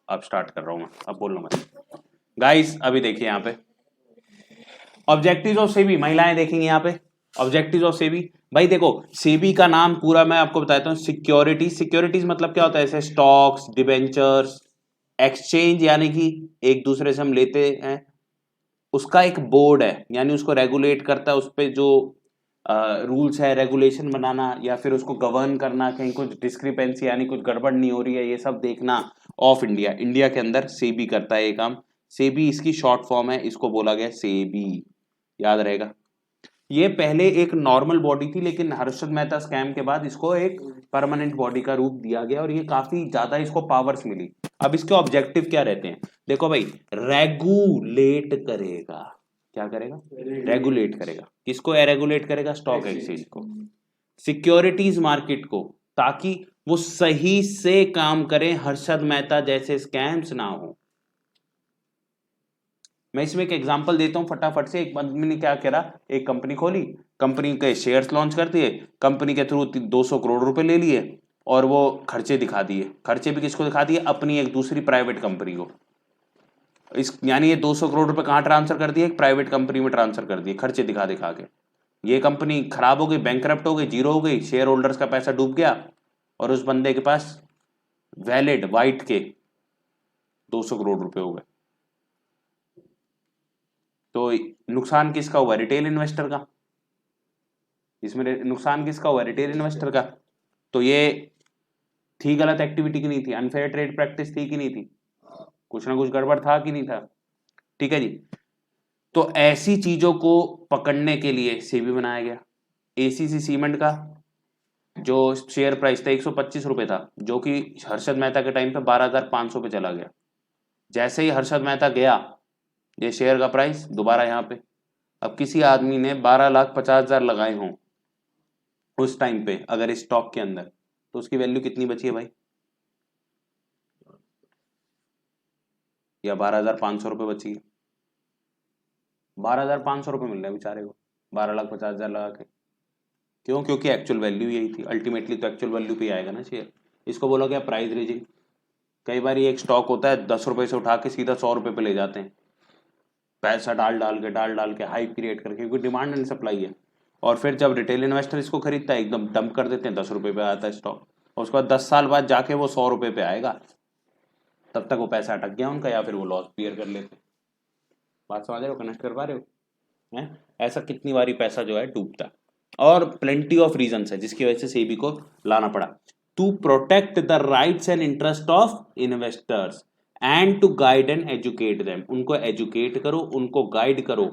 अब स्टार्ट कर रहा हूं मैं, अब बोल रहा मैं। गाइस अभी देखिए यहाँ पे ऑब्जेक्टिव्स ऑफ सेबी, महिलाएं देखेंगे यहाँ पे ऑब्जेक्टिव्स ऑफ सेबी। भाई देखो सेबी का नाम पूरा मैं आपको बताता हूँ, सिक्योरिटीज। सिक्योरिटीज मतलब क्या होता है, जैसे स्टॉक्स, डिबेंचर्स, एक्सचेंज, यानी कि एक दूसरे से हम लेते हैं, उसका एक बोर्ड है, यानी उसको रेगुलेट करता है, उस पर जो रूल्स है, रेगुलेशन बनाना या फिर उसको गवर्न करना, कहीं कुछ डिस्क्रिपेंसी यानी कुछ गड़बड़ नहीं हो रही है, ये सब देखना ऑफ इंडिया। इंडिया के अंदर सेबी करता है ये काम। सेबी इसकी शॉर्ट फॉर्म है, इसको बोला गया सेबी, याद रहेगा। ये पहले एक नॉर्मल बॉडी थी, लेकिन हर्षद मेहता स्कैम के बाद इसको एक परमानेंट बॉडी का रूप दिया गया और ये काफी ज्यादा इसको पावर्स मिली। अब इसके ऑब्जेक्टिव क्या रहते हैं, देखो भाई, रेगुलेट करेगा। क्या करेगा? रेगुलेट करेगा। किसको रेगुलेट करेगा? स्टॉक एक्सचेंज को, सिक्योरिटीज मार्केट को, ताकि वो सही से काम करें, हर्षद मेहता जैसे स्कैम्स ना हो। मैं इसमें एक एग्जांपल देता हूं फटाफट से। एक आदमी ने क्या करा, एक कंपनी खोली, कंपनी के शेयर्स लॉन्च कर दिए, कंपनी के थ्रू 200 करोड़ रुपए ले लिए और वो खर्चे दिखा दिए। खर्चे भी किसको दिखा दिए? अपनी एक दूसरी प्राइवेट कंपनी को। इस यानी ये 200 करोड़ रुपए कहां ट्रांसफर कर दिए? एक प्राइवेट कंपनी में ट्रांसफर कर दिए, खर्चे दिखा दिखा के। ये कंपनी खराब हो गई, बैंकरप्ट हो गई, जीरो हो गई, शेयर होल्डर्स का पैसा डूब गया और उस बंदे के पास वैलिड वाइट के 200 करोड़ रुपए हो गए। तो नुकसान किसका हुआ? रिटेल इन्वेस्टर का। इसमें नुकसान किसका हुआ? रिटेल इन्वेस्टर का। तो ये थी गलत एक्टिविटी की नहीं थी? अनफेयर ट्रेड प्रैक्टिस थी कि नहीं थी? कुछ ना कुछ गड़बड़ था कि नहीं था? ठीक है जी। तो ऐसी चीजों को पकड़ने के लिए सेबी बनाया गया। एसीसी सीमेंट का जो शेयर प्राइस था 125 रुपए था, जो कि हर्षद मेहता के टाइम पे 12,500 पे चला गया। जैसे ही हर्षद मेहता गया, ये शेयर का प्राइस दोबारा यहाँ पे। अब किसी आदमी ने 12,50,000 लगाए हों उस टाइम पे अगर इस स्टॉक के अंदर, तो उसकी वैल्यू कितनी बची है भाई? या 12,500 रुपये बची है। 12,500 रुपये मिल रहे हैं बेचारे को 12,50,000 लगा के। क्यों? क्योंकि एक्चुअल वैल्यू यही थी। अल्टीमेटली तो एक्चुअल वैल्यू पे आएगा ना शेयर। इसको बोला गया प्राइस रीजिंग। कई बार ये एक स्टॉक होता है 10 रुपए से उठा के सीधा 100 रुपए पे ले जाते हैं, पैसा डाल डाल के हाइप क्रिएट करके, क्योंकि डिमांड एंड सप्लाई है। और फिर जब रिटेल इन्वेस्टर इसको खरीदता है, एकदम डंप कर देते हैं, 10 रुपए पे आता है स्टॉक, और उसके बाद 10 साल बाद जाके वो 100 रुपए पे आएगा। तब तक वो पैसा अटक गया उनका, या फिर वो लॉस बियर कर लेते हैं। बात समझ रहे हो? कनेक्ट कर पा रहे हो? हैं? ऐसा कितनी बारी पैसा जो है डूबता है। और प्लेंटी ऑफ रीजंस है जिसकी वजह से सेबी को लाना पड़ा, to protect the rights and interest of investors and to guide and educate them. उनको एजुकेट करो, उनको गाइड करो।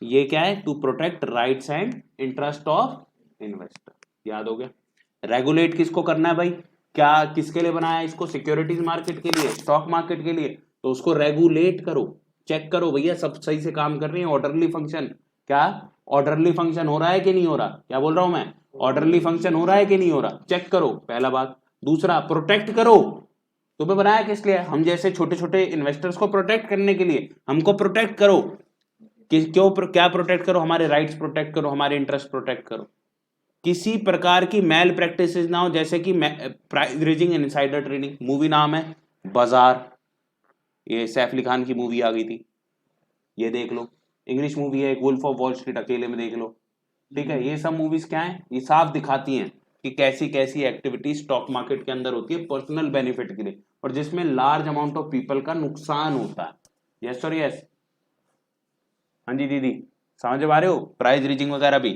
ये क्या है? To protect rights and interest of investor. याद हो गया? रेगुलेट किसको करना है भाई? क्या किसके लिए बनाया है इसको? सिक्योरिटीज मार्केट के लिए, स्टॉक मार्केट के लिए। तो उसको रेगुलेट करो, चेक करो भैया सब सही से काम कर रहे हैं, ऑर्डरली फंक्शन। क्या ऑर्डरली फंक्शन हो रहा है कि नहीं हो रहा? क्या बोल रहा हूं मैं? ऑर्डरली फंक्शन हो रहा है कि नहीं हो रहा? चेक करो, पहला बात। दूसरा, प्रोटेक्ट करो। तुम्हें बनाया किस लिए? हम जैसे छोटे छोटे इन्वेस्टर्स को प्रोटेक्ट करने के लिए। हमको प्रोटेक्ट करो क्या प्रोटेक्ट करो? हमारे राइट्स प्रोटेक्ट करो, हमारे इंटरेस्ट प्रोटेक्ट करो। किसी प्रकार की मेल प्रैक्टिस ना हो, जैसे कि price raising, insider trading. Movie नाम है बाजार, ये सैफ अली खान की मूवी आ गई थी, ये देख लो। इंग्लिश मूवी है एक, वुल्फ ऑफ वॉल स्ट्रीट, अकेले में देख लो। ठीक है, ये सब मूवीज क्या है? ये साफ दिखाती हैं कि कैसी कैसी एक्टिविटी स्टॉक मार्केट के अंदर होती है पर्सनल बेनिफिट के लिए, और जिसमें लार्ज अमाउंट ऑफ पीपल का नुकसान होता है। यस और यस? हाँ जी दीदी, समझ पा रहे हो? प्राइस रीजिंग वगैरह भी।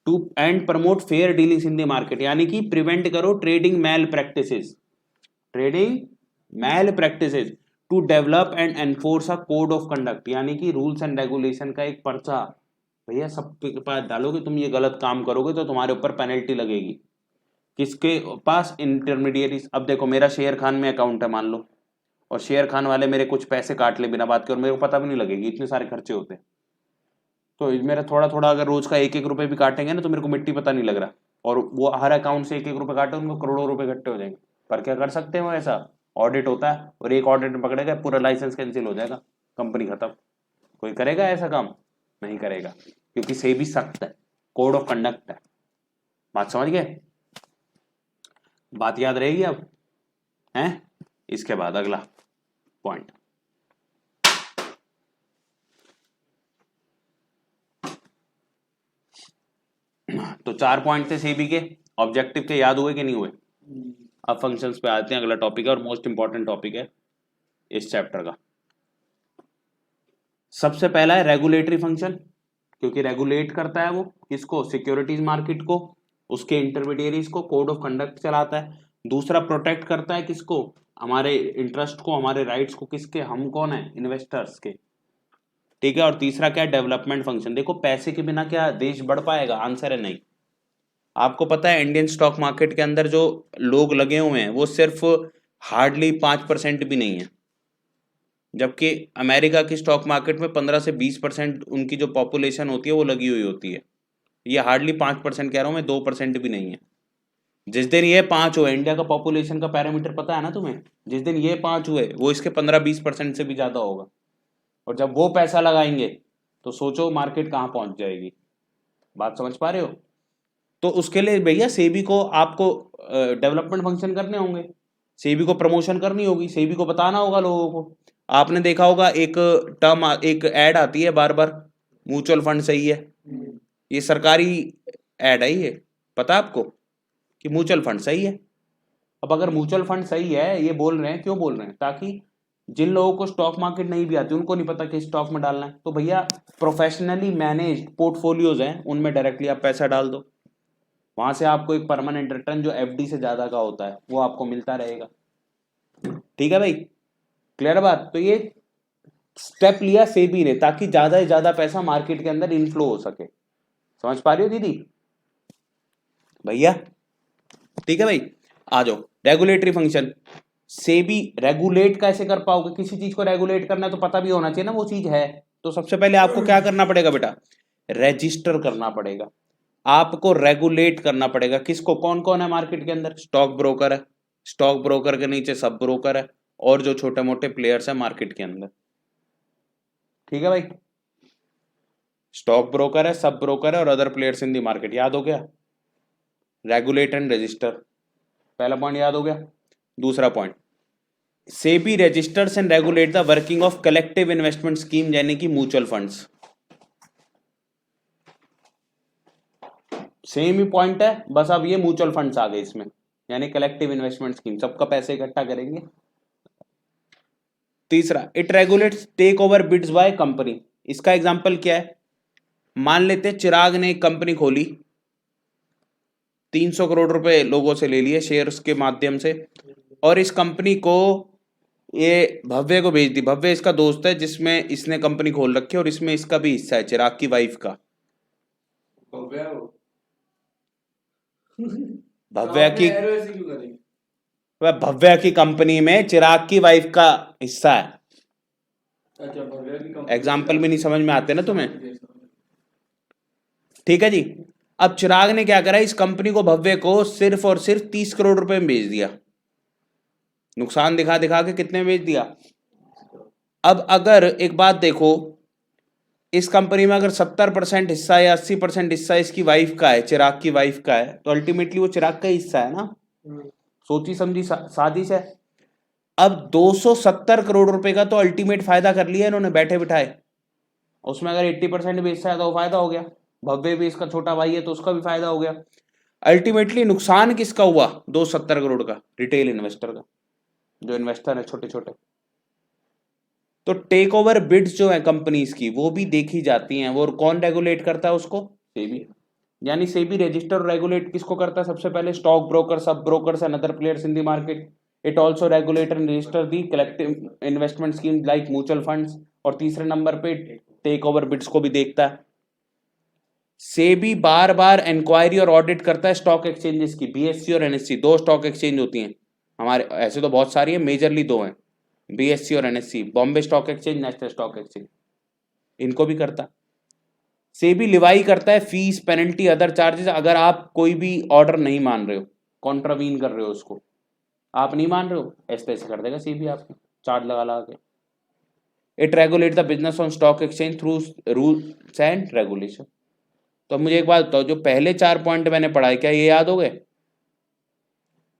To and promote fair dealings in the market, यानी कि प्रिवेंट करो trading malpractices, trading malpractices. To develop and enforce a code of conduct, यानी कि रूल्स एंड रेगुलेशन का एक पर्चा। भैया सबके पास डालोगे, तुम ये गलत काम करोगे तो तुम्हारे ऊपर पेनल्टी लगेगी। किसके पास? इंटरमीडिएट। अब देखो मेरा शेयर खान में अकाउंट है मान लो, और शेयर खान वाले मेरे कुछ पैसे काट ले बिना बात के, और मेरे को पता भी नहीं लगेगी, इतने सारे खर्चे होते हैं। तो मेरा थोड़ा थोड़ा अगर रोज का एक एक रुपए भी काटेंगे ना, तो मेरे को मिट्टी पता नहीं लग रहा, और वो हर अकाउंट से एक एक रुपए काटे, उनको करोड़ों रुपए इकट्ठे हो जाएंगे। पर क्या कर सकते हैं वो? ऐसा ऑडिट होता है, और एक ऑडिट में पकड़ेगा पूरा लाइसेंस कैंसिल हो जाएगा, कंपनी खत्म। कोई करेगा ऐसा काम? नहीं करेगा, क्योंकि सेबी सख्त है, कोड ऑफ कंडक्ट है। बात समझ गए? बात याद रहेगी अब? हैं? इसके बाद अगला पॉइंट, तो 4 पॉइंट थे सेबी के, ऑब्जेक्टिव के, याद हुए कि नहीं हुए? अब फंक्शंस पे आते हैं, अगला टॉपिक है और मोस्ट इंपॉर्टेंट टॉपिक है इस चैप्टर का। सबसे पहला है रेगुलेटरी फंक्शन, क्योंकि रेगुलेट करता है वो किसको? सिक्योरिटीज मार्केट को, उसके इंटरमीडियरीज को, कोड ऑफ कंडक्ट चलाता है। दूसरा प्रोटेक्ट करता है किसको? हमारे इंटरेस्ट को, हमारे राइट्स को, किसके? हम कौन है? इन्वेस्टर्स के, ठीक है। और तीसरा क्या है? Development function. देखो पैसे के बिना क्या देश बढ़ पाएगा? आंसर है नहीं। आपको पता है इंडियन स्टॉक मार्केट के अंदर जो लोग लगे हुए हैं वो सिर्फ हार्डली 5% भी नहीं है, जबकि अमेरिका की स्टॉक मार्केट में 15 से 20% उनकी जो पॉपुलेशन होती है वो लगी हुई होती है। ये हार्डली 5% कह रहा हूं मैं, 2% भी नहीं है। जिस दिन ये 5 हुए, इंडिया का पॉपुलेशन का पैरामीटर पता है ना तुम्हें, जिस दिन ये 5 हुए वो इसके 15-20% से भी ज्यादा होगा। और जब वो पैसा लगाएंगे तो सोचो मार्केट कहाँ पहुंच जाएगी। बात समझ पा रहे हो? तो उसके लिए भैया सेबी को आपको डेवलपमेंट फंक्शन करने होंगे, सेबी को प्रमोशन करनी होगी, सेबी को बताना होगा लोगों को। आपने देखा होगा एक टर्म, एक ऐड आती है बार बार, म्यूचुअल फंड सही है। ये सरकारी ऐड है ये, पता है आपको कि म्यूचुअल फंड सही है। अब अगर म्यूचुअल फंड सही है, ये बोल रहे हैं, क्यों बोल रहे हैं? ताकि जिन लोगों को स्टॉक मार्केट नहीं भी आती, उनको नहीं पता कि स्टॉक में डालना है, तो भैया प्रोफेशनली मैनेज्ड पोर्टफोलियोज हैं उनमें डायरेक्टली आप पैसा डाल दो, वहां से आपको एक परमानेंट रिटर्न जो एफडी से ज्यादा का होता है वो आपको मिलता रहेगा। ठीक है भाई, क्लियर बात? तो ये स्टेप लिया सेबी ने ताकि ज्यादा से ज्यादा पैसा मार्केट के अंदर इनफ्लो हो सके। समझ पा रही हो दीदी भैया? ठीक है भाई, आ जाओ। रेगुलेटरी फंक्शन, सेबी रेगुलेट कैसे कर पाओगे? किसी चीज को रेगुलेट करना है तो पता भी होना चाहिए ना वो चीज है। तो सबसे पहले आपको क्या करना पड़ेगा बेटा? रजिस्टर करना पड़ेगा, आपको रेगुलेट करना पड़ेगा। किसको? कौन कौन है मार्केट के अंदर? स्टॉक ब्रोकर है, स्टॉक ब्रोकर के नीचे सब ब्रोकर है, और जो छोटे मोटे प्लेयर्स है मार्केट के अंदर। ठीक है भाई, स्टॉक ब्रोकर है, सब ब्रोकर है और other players in the market. याद हो गया? रेगुलेट एंड रजिस्टर, पहला पॉइंट याद हो गया। दूसरा point, SEBI registers and regulate the working of collective investment scheme, यानी कि म्यूचुअल फंड्स। सेम ही पॉइंट है, बस अब ये म्यूचुअल फंड्स आ गए इसमें, यानी कलेक्टिव इन्वेस्टमेंट स्कीम, सबका पैसे इकट्ठा करेंगे। तीसरा, it regulates takeover bids by company. इसका एग्जांपल क्या है? मान लेते चिराग ने एक कंपनी खोली, 300 करोड़ रुपए लोगों से ले लिए शेयर्स के माध्यम से, और इस कंपनी को ये भव्य को भेज दी। भव्य इसका दोस्त है जिसमें इसने कंपनी खोल रखी है, और इसमें इसका भी हिस्सा है, चिराग की वाइफ का। भव्य की, वह भव्य की कंपनी में चिराग की वाइफ का हिस्सा है। एग्जाम्पल भी नहीं समझ में आते ना तुम्हें? ठीक है जी। अब चिराग ने क्या करा, इस कंपनी को भव्य को सिर्फ और सिर्फ 30 करोड़ रुपए में बेच दिया, नुकसान दिखा दिखा के। कितने में बेच दिया? अब अगर एक बात देखो, इस कंपनी में अगर 70% हिस्सा या 80% हिस्सा इसकी वाइफ का है, चिराग की वाइफ का है, तो अल्टीमेटली वो चिराग का ही हिस्सा है ना। सोची समझी साजिश है। अब 270 करोड़ रुपए का तो अल्टीमेट फायदा कर लिया इन्होंने बैठे बिठाए, उसमें अगर 80% बेचता है तो फायदा हो गया। भव्य भी इसका छोटा भाई है तो उसका भी फायदा हो गया। अल्टीमेटली नुकसान किसका हुआ? 270 करोड़ का, रिटेल इन्वेस्टर का, जो इन्वेस्टर है छोटे छोटे। तो टेक ओवर बिड्स जो है कंपनीज की वो भी देखी जाती हैं। वो कौन रेगुलेट करता है उसको? सेबी। यानी सेबी रजिस्टर रेगुलेट किसको करता है? सबसे पहले स्टॉक ब्रोकर, सब brokers and other players in the market. It also regulate and register the collective investment scheme like mutual funds. और तीसरे नंबर पे टेक ओवर बिड्स को भी देखता है। सेबी बार बार इंक्वायरी और ऑडिट करता है स्टॉक एक्सचेंजेस की, बीएससी और एनएससी। 2 स्टॉक एक्सचेंज होती हैं हमारे, ऐसे तो बहुत सारी है, मेजरली 2 हैं, बीएससी और NSC, Bombay stock exchange, national stock exchange. इनको भी करता है। सेबी लिवाई करता है फीस, पेनल्टी, अदर चार्जेस। अगर आप कोई भी ऑर्डर नहीं मान रहे हो, कॉन्ट्रावीन कर रहे हो, उसको आप नहीं मान रहे हो, ऐसे ऐसे कर देगा सेबी आपको, चार्ज लगा लगा के। It regulate the business on stock exchange through rules and regulation. तो अब मुझे एक बात बताओ, जो पहले 4 पॉइंट मैंने पढ़ाए क्या ये याद हो गए?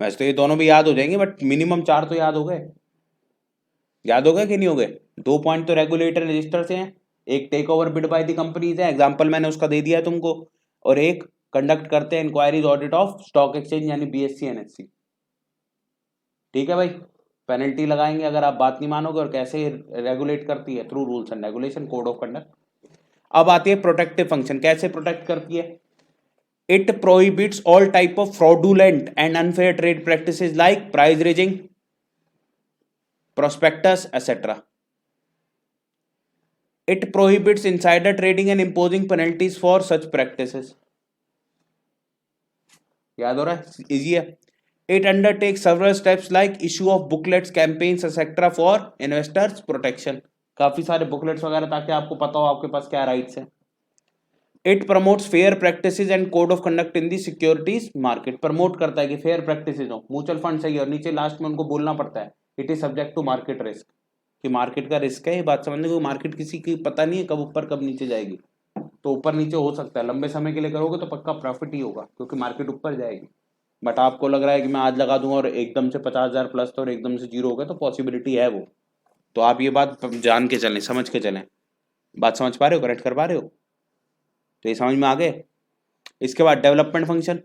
वैसे तो ये दोनों भी याद हो जाएंगे, बट मिनिमम 4 तो याद हो गए। याद हो गए कि नहीं हो गए? 2 पॉइंट तो रेगुलेटर रजिस्टर से हैं, एक takeover bid by the companies है, एग्जांपल मैंने उसका दे दिया है तुमको, और एक कंडक्ट करते हैं inquiries audit of stock exchange यानी बीएससी एनएससी। ठीक है भाई, पेनल्टी लगाएंगे अगर आप बात नहीं मानोगे। और कैसे रेगुलेट करती है? Through rules and regulation, code of conduct. अब आती है प्रोटेक्टिव फंक्शन, कैसे प्रोटेक्ट करती है? It prohibits all type of fraudulent and unfair trade practices like price raising, prospectus etc. It prohibits insider trading and imposing penalties for such practices. याद हो रहा है? इजी है। It undertakes several steps like issue of booklets, campaigns etc. for investors protection. काफी सारे booklets वगैरह ताकि आपको पता हो आपके पास क्या राइट्स है। It promotes fair practices and code of conduct in the securities market. Promote करता है कि फेयर प्रैक्टिसेस हो, म्यूचुअल फंड सही है, और नीचे लास्ट में उनको बोलना पड़ता है it is subject to market risk, कि मार्केट का रिस्क है। ये बात समझने को, मार्केट किसी की पता नहीं है कब ऊपर कब नीचे जाएगी, तो ऊपर नीचे हो सकता है। लंबे समय के लिए करोगे तो पक्का प्रॉफिट ही होगा क्योंकि मार्केट ऊपर जाएगी। बट आपको लग रहा है कि मैं आज लगा दूंगा और एकदम से 50,000 प्लस तो और एकदम से जीरो हो गया, तो पॉसिबिलिटी है वो। तो आप ये बात जान के चलें, समझ के चलें। बात समझ पा रहे हो? करेक्ट कर पा रहे हो? तो ये समझ में आ गए। इसके बाद डेवलपमेंट फंक्शन,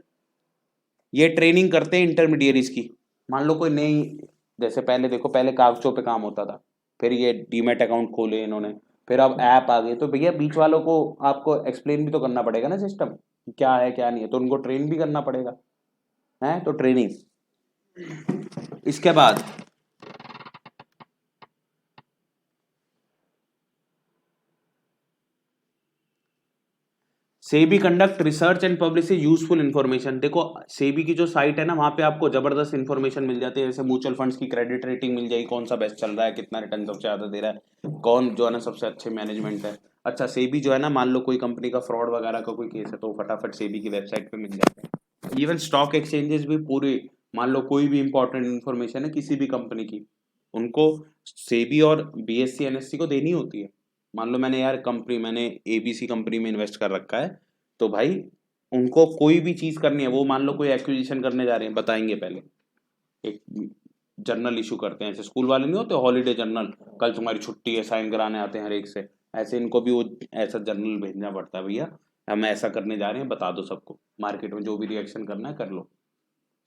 ये ट्रेनिंग करते हैं इंटरमीडिएरीज की। मान लो कोई नई, जैसे पहले देखो, पहले कागजों पे काम होता था, फिर ये डीमैट अकाउंट खोले इन्होंने, फिर अब ऐप आ गए, तो भैया बीच वालों को आपको एक्सप्लेन भी तो करना पड़ेगा ना सिस्टम, क्या है क्या नहीं है, तो उनको ट्रेन भी करना पड़ेगा, है तो ट्रेनिंग। इसके बाद SEBI conduct research and publish useful information. देखो सेबी की जो साइट है ना, वहां पे आपको जबरदस्त इन्फॉर्मेशन मिल जाती है, जैसे म्यूचुअल फंड्स की क्रेडिट रेटिंग मिल जाएगी, कौन सा बेस्ट चल रहा है, कितना रिटर्न सबसे ज्यादा दे रहा है, कौन जो है ना सबसे अच्छे मैनेजमेंट है। अच्छा, सेबी जो है ना, मान लो कोई कंपनी का फ्रॉड वगैरह का कोई केस है तो फटाफट सेबी की वेबसाइट पे मिल जाता है। इवन स्टॉक एक्सचेंजेस भी पूरी, मान लो कोई भी इंपॉर्टेंट इन्फॉर्मेशन है किसी भी कंपनी की, उनको सेबी और बीएससी एनएससी को देनी होती है। मान लो मैंने यार कंपनी, मैंने एबीसी कंपनी में इन्वेस्ट कर रखा है, तो भाई उनको कोई भी चीज करनी है, वो मान लो कोई एक्विजिशन करने जा रहे हैं, बताएंगे पहले एक जर्नल इशू करते हैं, ऐसे स्कूल वाले नहीं होते हॉलीडे जर्नल, कल तुम्हारी छुट्टी है, साइन कराने आते हैं हर एक से, ऐसे इनको भी वो ऐसा जर्नल भेजना पड़ता है, भैया हम ऐसा करने जा रहे हैं, बता दो सबको, मार्केट में जो भी रिएक्शन करना है कर लो।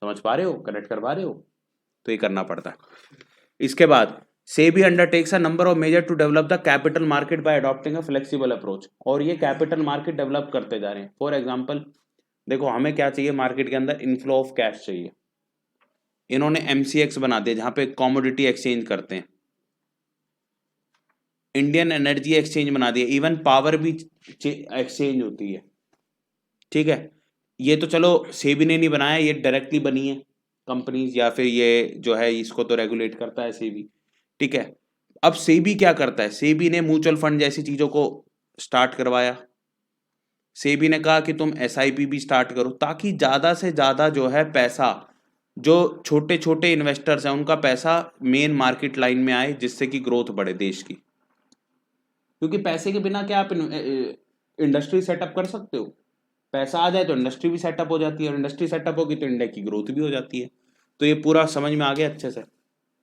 समझ पा रहे हो? कनेक्ट कर पा रहे हो? तो ये करना पड़ता है। इसके बाद SEBI undertakes a number of measures to develop the capital market by adopting a flexible approach, और ये कैपिटल मार्केट डेवलप करते जा रहे हैं। फॉर एग्जांपल देखो, हमें क्या चाहिए मार्केट के अंदर? इनफ्लो ऑफ कैश चाहिए। इन्होंने MCX बना दिया जहां पे कमोडिटी एक्सचेंज करते हैं, इंडियन एनर्जी एक्सचेंज बना दिया, इवन पावर भी एक्सचेंज होती है। ठीक है, ये तो चलो सेबी ने नहीं बनाया, ये डायरेक्टली बनी है कंपनीज, या फिर ये जो है इसको तो रेगुलेट करता है सेबी। ठीक है, अब सेबी क्या करता है? सेबी ने म्यूचुअल फंड जैसी चीजों को स्टार्ट करवाया। सेबी ने कहा कि तुम SIP भी स्टार्ट करो, ताकि ज्यादा से ज्यादा जो है पैसा, जो छोटे छोटे इन्वेस्टर्स हैं उनका पैसा मेन मार्केट लाइन में आए, जिससे कि ग्रोथ बढ़े देश की। क्योंकि पैसे के बिना क्या आप इंडस्ट्री सेटअप कर सकते हो? पैसा आ जाए तो इंडस्ट्री भी सेटअप हो जाती है, और इंडस्ट्री सेटअप होगी तो इंडिया की ग्रोथ भी हो जाती है। तो ये पूरा समझ में आ गया अच्छे से?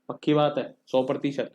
पक्की बात है 100%।